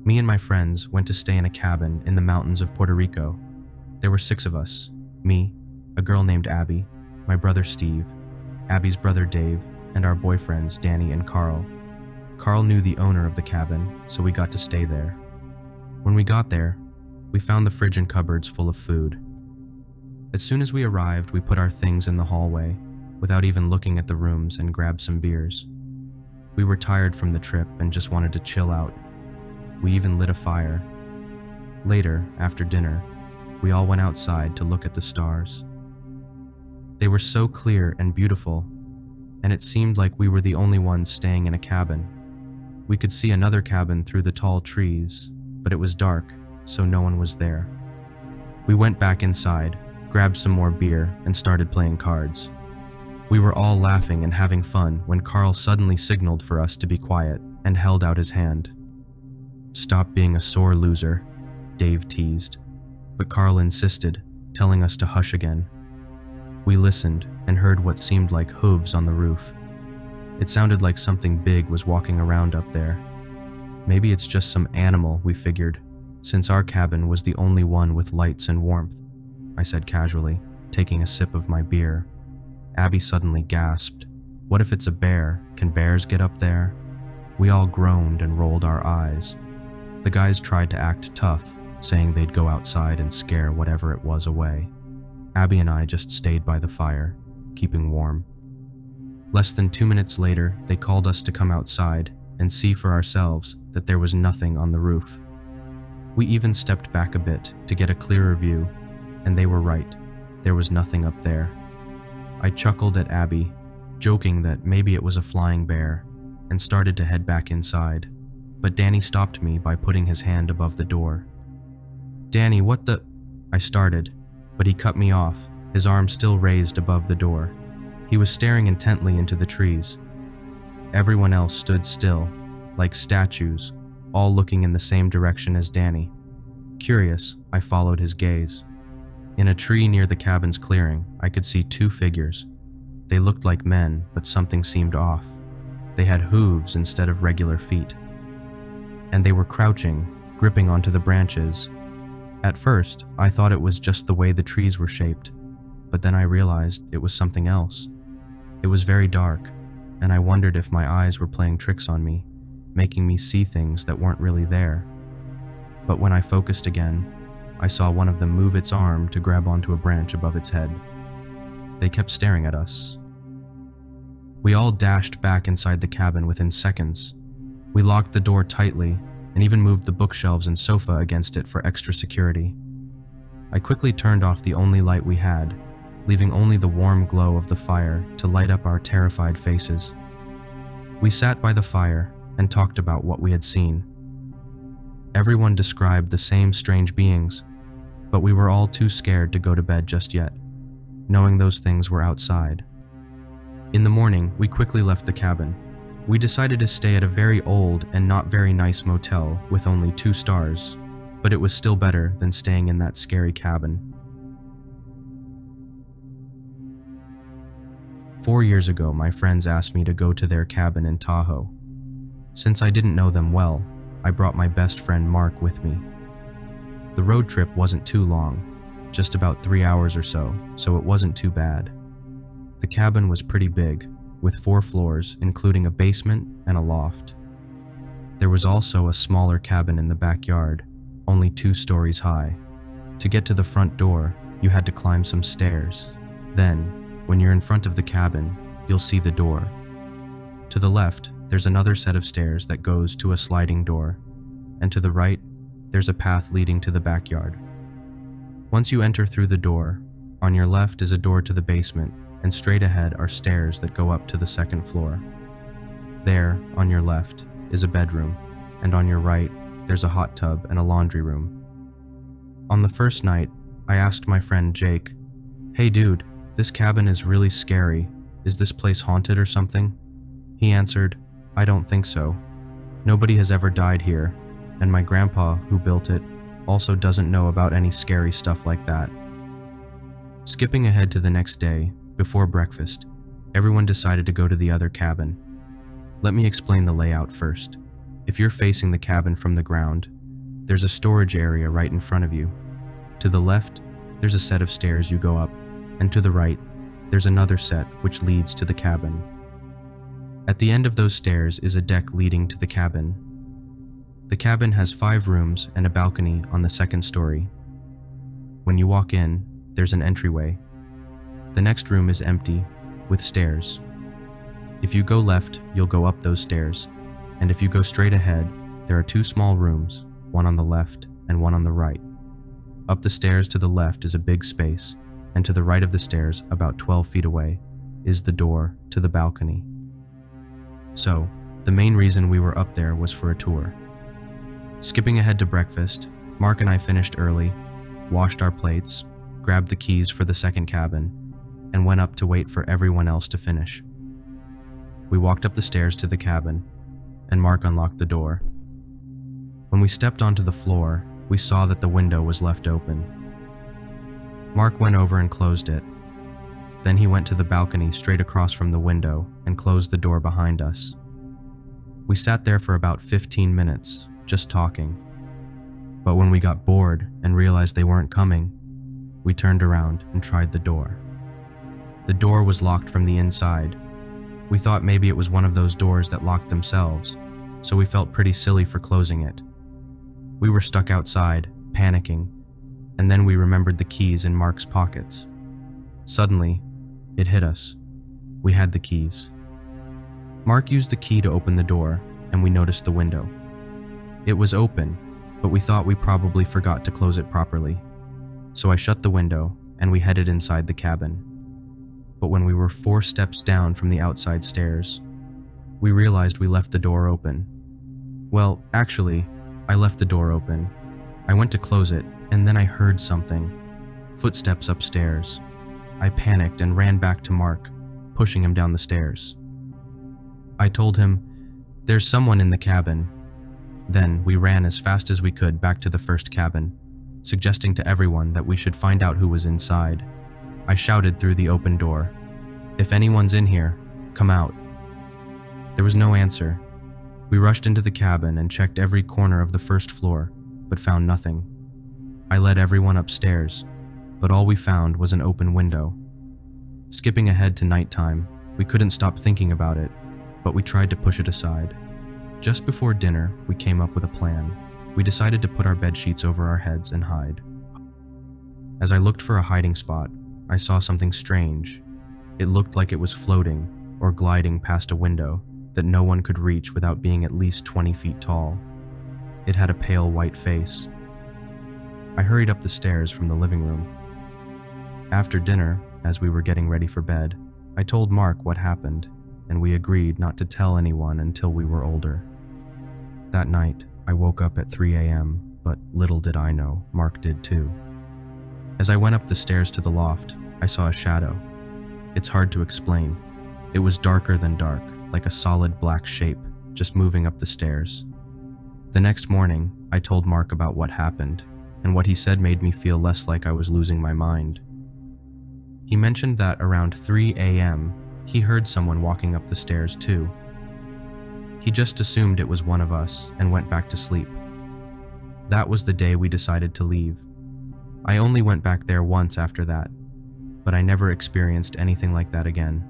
Me and my friends went to stay in a cabin in the mountains of Puerto Rico. There were 6 of us: me, a girl named Abby, my brother Steve, Abby's brother Dave, and our boyfriends Danny and Carl. Carl knew the owner of the cabin, so we got to stay there. When we got there, we found the fridge and cupboards full of food. As soon as we arrived, we put our things in the hallway, without even looking at the rooms, and grabbed some beers. We were tired from the trip and just wanted to chill out. We even lit a fire. Later, after dinner, we all went outside to look at the stars. They were so clear and beautiful, and it seemed like we were the only ones staying in a cabin. We could see another cabin through the tall trees, but it was dark, so no one was there. We went back inside, grabbed some more beer, and started playing cards. We were all laughing and having fun when Carl suddenly signaled for us to be quiet and held out his hand. "Stop being a sore loser," Dave teased, but Carl insisted, telling us to hush again. We listened and heard what seemed like hooves on the roof. It sounded like something big was walking around up there. Maybe it's just some animal, we figured, since our cabin was the only one with lights and warmth, I said casually, taking a sip of my beer. Abby suddenly gasped. "What if it's a bear? Can bears get up there?" We all groaned and rolled our eyes. The guys tried to act tough, saying they'd go outside and scare whatever it was away. Abby and I just stayed by the fire, keeping warm. Less than 2 minutes later, they called us to come outside and see for ourselves that there was nothing on the roof. We even stepped back a bit to get a clearer view, and they were right. There was nothing up there. I chuckled at Abby, joking that maybe it was a flying bear, and started to head back inside. But Danny stopped me by putting his hand above the door. "Danny, what the—" I started, but he cut me off, his arm still raised above the door. He was staring intently into the trees. Everyone else stood still, like statues, all looking in the same direction as Danny. Curious, I followed his gaze. In a tree near the cabin's clearing, I could see 2 figures. They looked like men, but something seemed off. They had hooves instead of regular feet. And they were crouching, gripping onto the branches. At first, I thought it was just the way the trees were shaped, but then I realized it was something else. It was very dark, and I wondered if my eyes were playing tricks on me, making me see things that weren't really there. But when I focused again, I saw one of them move its arm to grab onto a branch above its head. They kept staring at us. We all dashed back inside the cabin within seconds. We locked the door tightly and even moved the bookshelves and sofa against it for extra security. I quickly turned off the only light we had, leaving only the warm glow of the fire to light up our terrified faces. We sat by the fire and talked about what we had seen. Everyone described the same strange beings, but we were all too scared to go to bed just yet, knowing those things were outside. In the morning, we quickly left the cabin. We decided to stay at a very old and not very nice motel with only 2 stars, but it was still better than staying in that scary cabin. 4 years ago, my friends asked me to go to their cabin in Tahoe. Since I didn't know them well, I brought my best friend Mark with me. The road trip wasn't too long, just about 3 hours or so it wasn't too bad. The cabin was pretty big, with 4 floors, including a basement and a loft. There was also a smaller cabin in the backyard, only 2 stories high. To get to the front door, you had to climb some stairs. Then, when you're in front of the cabin, you'll see the door. To the left, there's another set of stairs that goes to a sliding door, and to the right, there's a path leading to the backyard. Once you enter through the door, on your left is a door to the basement, and straight ahead are stairs that go up to the 2nd floor. There, on your left, is a bedroom, and on your right, there's a hot tub and a laundry room. On the first night, I asked my friend Jake, "Hey dude, this cabin is really scary. Is this place haunted or something?" He answered, "I don't think so. Nobody has ever died here, and my grandpa, who built it, also doesn't know about any scary stuff like that." Skipping ahead to the next day, before breakfast, everyone decided to go to the other cabin. Let me explain the layout first. If you're facing the cabin from the ground, There's a storage area right in front of you. To the left, there's a set of stairs you go up, and to the right, there's another set which leads to the cabin. At the end of those stairs is a deck leading to the cabin. The cabin has 5 rooms and a balcony on the 2nd story. When you walk in, there's an entryway. The next room is empty, with stairs. If you go left, you'll go up those stairs, and if you go straight ahead, there are 2 small rooms, one on the left and one on the right. Up the stairs to the left is a big space, and to the right of the stairs, about 12 feet away, is the door to the balcony. So, the main reason we were up there was for a tour. Skipping ahead to breakfast, Mark and I finished early, washed our plates, grabbed the keys for the 2nd cabin, and went up to wait for everyone else to finish. We walked up the stairs to the cabin, and Mark unlocked the door. When we stepped onto the floor, we saw that the window was left open. Mark went over and closed it. Then he went to the balcony straight across from the window and closed the door behind us. We sat there for about 15 minutes, just talking. But when we got bored and realized they weren't coming, we turned around and tried the door. The door was locked from the inside. We thought maybe it was one of those doors that locked themselves, so we felt pretty silly for closing it. We were stuck outside, panicking, and then we remembered the keys in Mark's pockets. Suddenly, it hit us. We had the keys. Mark used the key to open the door, and we noticed the window. It was open, but we thought we probably forgot to close it properly. So I shut the window, and we headed inside the cabin. But when we were 4 steps down from the outside stairs, we realized we left the door open. Well, actually, I left the door open. I went to close it, and then I heard something. Footsteps upstairs. I panicked and ran back to Mark, pushing him down the stairs. I told him, "There's someone in the cabin." Then we ran as fast as we could back to the 1st cabin, suggesting to everyone that we should find out who was inside. I shouted through the open door, "If anyone's in here, come out." There was no answer. We rushed into the cabin and checked every corner of the 1st floor, but found nothing. I led everyone upstairs, but all we found was an open window. Skipping ahead to nighttime, we couldn't stop thinking about it, but we tried to push it aside. Just before dinner, we came up with a plan. We decided to put our bed sheets over our heads and hide. As I looked for a hiding spot, I saw something strange. It looked like it was floating or gliding past a window that no one could reach without being at least 20 feet tall. It had a pale white face. I hurried up the stairs from the living room. After dinner, as we were getting ready for bed, I told Mark what happened, and we agreed not to tell anyone until we were older. That night, I woke up at 3 a.m., but little did I know, Mark did too. As I went up the stairs to the loft, I saw a shadow. It's hard to explain. It was darker than dark, like a solid black shape, just moving up the stairs. The next morning, I told Mark about what happened, and what he said made me feel less like I was losing my mind. He mentioned that around 3 a.m., he heard someone walking up the stairs too. He just assumed it was one of us and went back to sleep. That was the day we decided to leave. I only went back there once after that, but I never experienced anything like that again.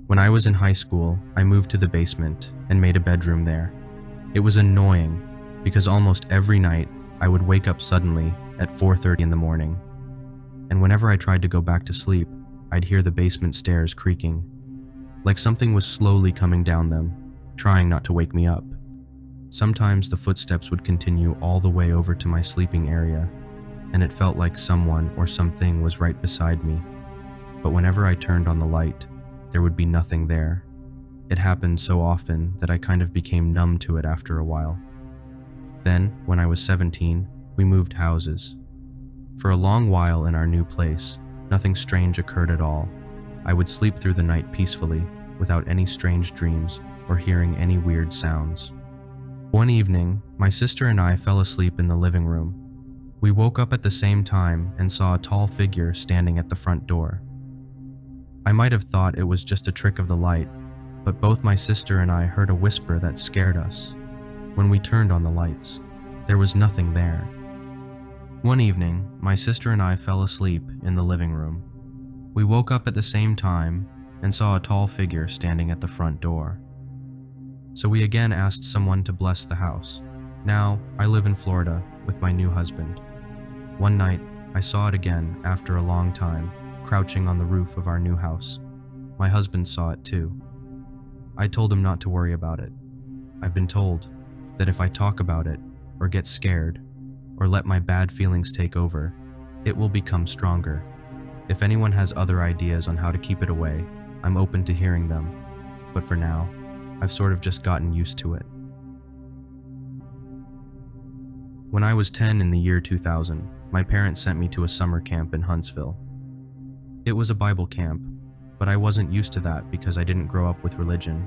When I was in high school, I moved to the basement and made a bedroom there. It was annoying because almost every night I would wake up suddenly at 4:30 in the morning. And whenever I tried to go back to sleep, I'd hear the basement stairs creaking, like something was slowly coming down them, trying not to wake me up. Sometimes the footsteps would continue all the way over to my sleeping area, and it felt like someone or something was right beside me. But whenever I turned on the light, there would be nothing there. It happened so often that I kind of became numb to it after a while. Then, when I was 17, we moved houses. For a long while in our new place, nothing strange occurred at all. I would sleep through the night peacefully, without any strange dreams or hearing any weird sounds. One evening, my sister and I fell asleep in the living room. We woke up at the same time and saw a tall figure standing at the front door. I might have thought it was just a trick of the light, but both my sister and I heard a whisper that scared us. When we turned on the lights, there was nothing there. One evening, my sister and I fell asleep in the living room. We woke up at the same time and saw a tall figure standing at the front door. So we again asked someone to bless the house. Now, I live in Florida with my new husband. One night, I saw it again after a long time, crouching on the roof of our new house. My husband saw it too. I told him not to worry about it. I've been told that if I talk about it, or get scared, or let my bad feelings take over, it will become stronger. If anyone has other ideas on how to keep it away, I'm open to hearing them. But for now, I've sort of just gotten used to it. When I was 10 in the year 2000, my parents sent me to a summer camp in Huntsville. It was a Bible camp, but I wasn't used to that because I didn't grow up with religion.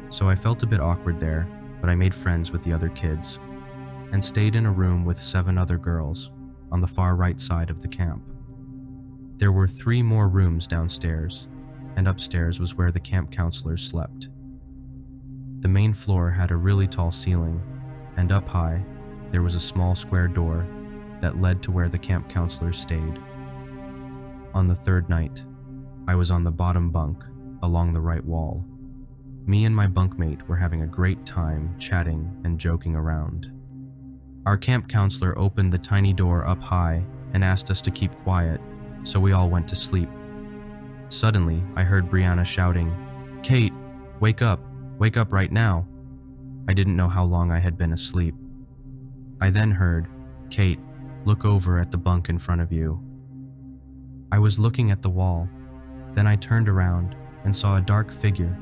So I felt a bit awkward there, but I made friends with the other kids and stayed in a room with 7 other girls on the far right side of the camp. There were 3 more rooms downstairs, and upstairs was where the camp counselors slept. The main floor had a really tall ceiling, and up high, there was a small square door that led to where the camp counselors stayed. On the 3rd night, I was on the bottom bunk along the right wall. Me and my bunkmate were having a great time chatting and joking around. Our camp counselor opened the tiny door up high and asked us to keep quiet, so we all went to sleep. Suddenly, I heard Brianna shouting, "Kate, wake up right now." I didn't know how long I had been asleep. I then heard, "Kate, look over at the bunk in front of you." I was looking at the wall. Then I turned around and saw a dark figure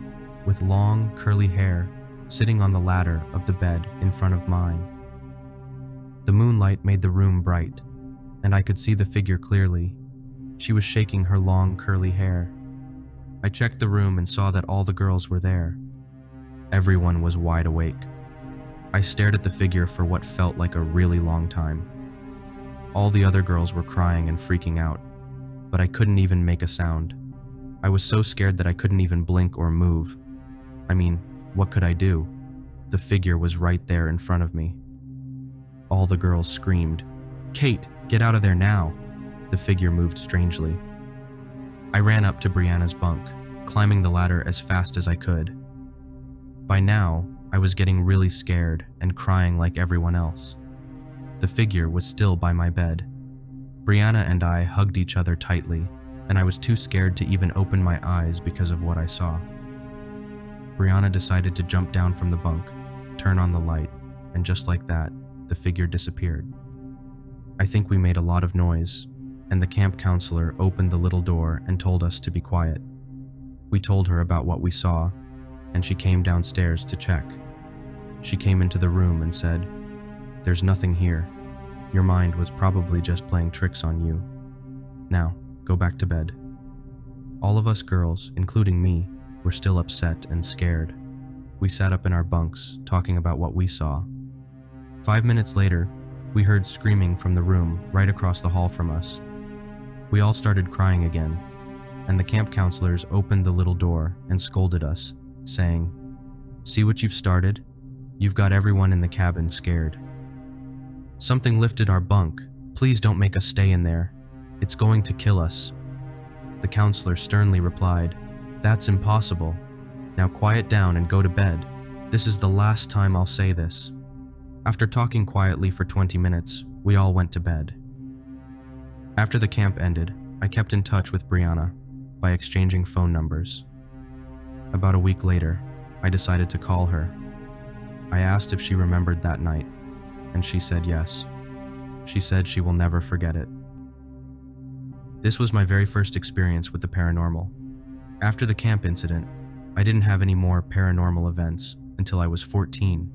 with long, curly hair sitting on the ladder of the bed in front of mine. The moonlight made the room bright, and I could see the figure clearly. She was shaking her long, curly hair. I checked the room and saw that all the girls were there. Everyone was wide awake. I stared at the figure for what felt like a really long time. All the other girls were crying and freaking out, but I couldn't even make a sound. I was so scared that I couldn't even blink or move. I mean, what could I do? The figure was right there in front of me. All the girls screamed, "Kate, get out of there now!" The figure moved strangely. I ran up to Brianna's bunk, climbing the ladder as fast as I could. By now, I was getting really scared and crying like everyone else. The figure was still by my bed. Brianna and I hugged each other tightly, and I was too scared to even open my eyes because of what I saw. Brianna decided to jump down from the bunk, turn on the light, and just like that, the figure disappeared. I think we made a lot of noise, and the camp counselor opened the little door and told us to be quiet. We told her about what we saw, and she came downstairs to check. She came into the room and said, "There's nothing here. Your mind was probably just playing tricks on you. Now, go back to bed." All of us girls, including me, were still upset and scared. We sat up in our bunks, talking about what we saw. 5 minutes later, we heard screaming from the room right across the hall from us. We all started crying again, and the camp counselors opened the little door and scolded us, saying, "See what you've started? You've got everyone in the cabin scared. Something lifted our bunk. Please don't make us stay in there. It's going to kill us." The counselor sternly replied, "That's impossible. Now quiet down and go to bed. This is the last time I'll say this." After talking quietly for 20 minutes, we all went to bed. After the camp ended, I kept in touch with Brianna by exchanging phone numbers. About a week later, I decided to call her. I asked if she remembered that night, and she said yes. She said she will never forget it. This was my very first experience with the paranormal. After the camp incident, I didn't have any more paranormal events until I was 14.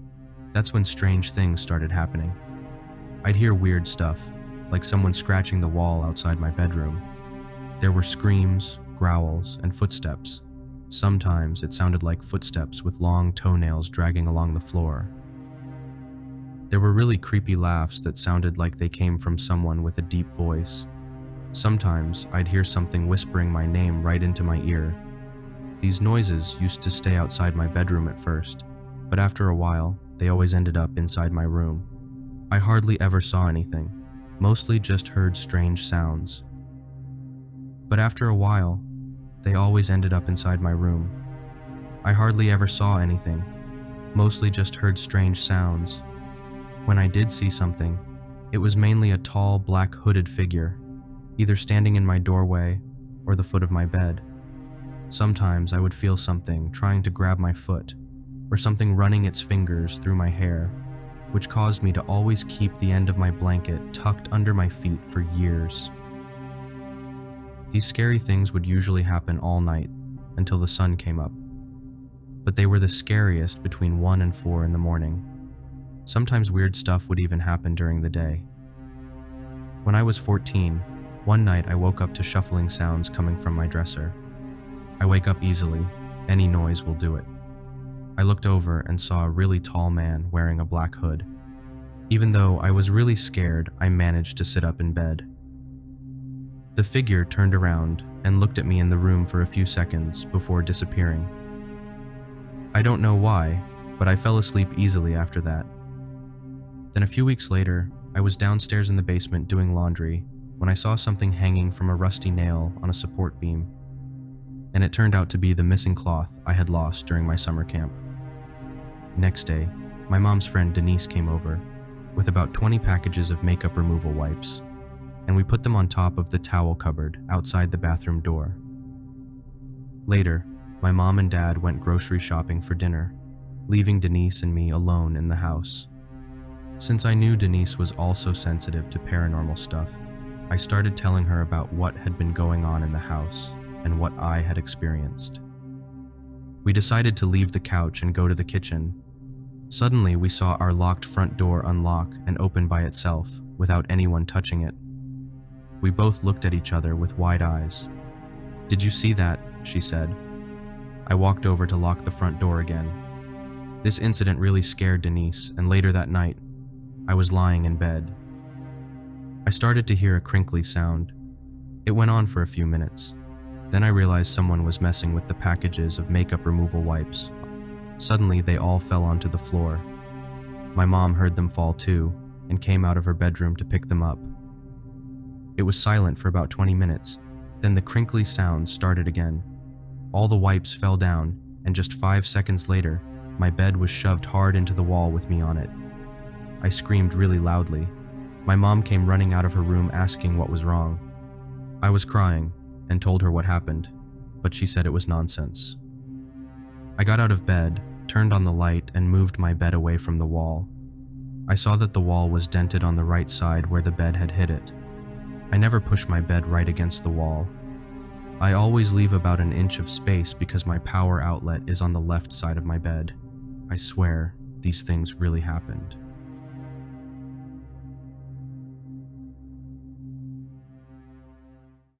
That's when strange things started happening. I'd hear weird stuff, like someone scratching the wall outside my bedroom. There were screams, growls, and footsteps. Sometimes it sounded like footsteps with long toenails dragging along the floor. There were really creepy laughs that sounded like they came from someone with a deep voice. Sometimes I'd hear something whispering my name right into my ear. These noises used to stay outside my bedroom at first, but after a while, they always ended up inside my room. I hardly ever saw anything, mostly just heard strange sounds. But after a while, they always ended up inside my room. I hardly ever saw anything, mostly just heard strange sounds. When I did see something, it was mainly a tall, black hooded figure, either standing in my doorway or the foot of my bed. Sometimes I would feel something trying to grab my foot, or something running its fingers through my hair, which caused me to always keep the end of my blanket tucked under my feet for years. These scary things would usually happen all night until the sun came up, but they were the scariest between 1 and 4 in the morning. Sometimes weird stuff would even happen during the day. When I was 14, one night I woke up to shuffling sounds coming from my dresser. I wake up easily, any noise will do it. I looked over and saw a really tall man wearing a black hood. Even though I was really scared, I managed to sit up in bed. The figure turned around and looked at me in the room for a few seconds before disappearing. I don't know why, but I fell asleep easily after that. Then a few weeks later, I was downstairs in the basement doing laundry when I saw something hanging from a rusty nail on a support beam, and it turned out to be the missing cloth I had lost during my summer camp. Next day, my mom's friend Denise came over with about 20 packages of makeup removal wipes, and we put them on top of the towel cupboard outside the bathroom door. Later, my mom and dad went grocery shopping for dinner, leaving Denise and me alone in the house. Since I knew Denise was also sensitive to paranormal stuff, I started telling her about what had been going on in the house and what I had experienced. We decided to leave the couch and go to the kitchen. Suddenly, we saw our locked front door unlock and open by itself without anyone touching it. We both looked at each other with wide eyes. "Did you see that?" she said. I walked over to lock the front door again. This incident really scared Denise, and later that night, I was lying in bed. I started to hear a crinkly sound. It went on for a few minutes. Then I realized someone was messing with the packages of makeup removal wipes. Suddenly, they all fell onto the floor. My mom heard them fall too, and came out of her bedroom to pick them up. It was silent for about 20 minutes. Then the crinkly sound started again. All the wipes fell down, and just 5 seconds later, my bed was shoved hard into the wall with me on it. I screamed really loudly. My mom came running out of her room asking what was wrong. I was crying and told her what happened, but she said it was nonsense. I got out of bed, turned on the light, and moved my bed away from the wall. I saw that the wall was dented on the right side where the bed had hit it. I never push my bed right against the wall. I always leave about an inch of space because my power outlet is on the left side of my bed. I swear, these things really happened.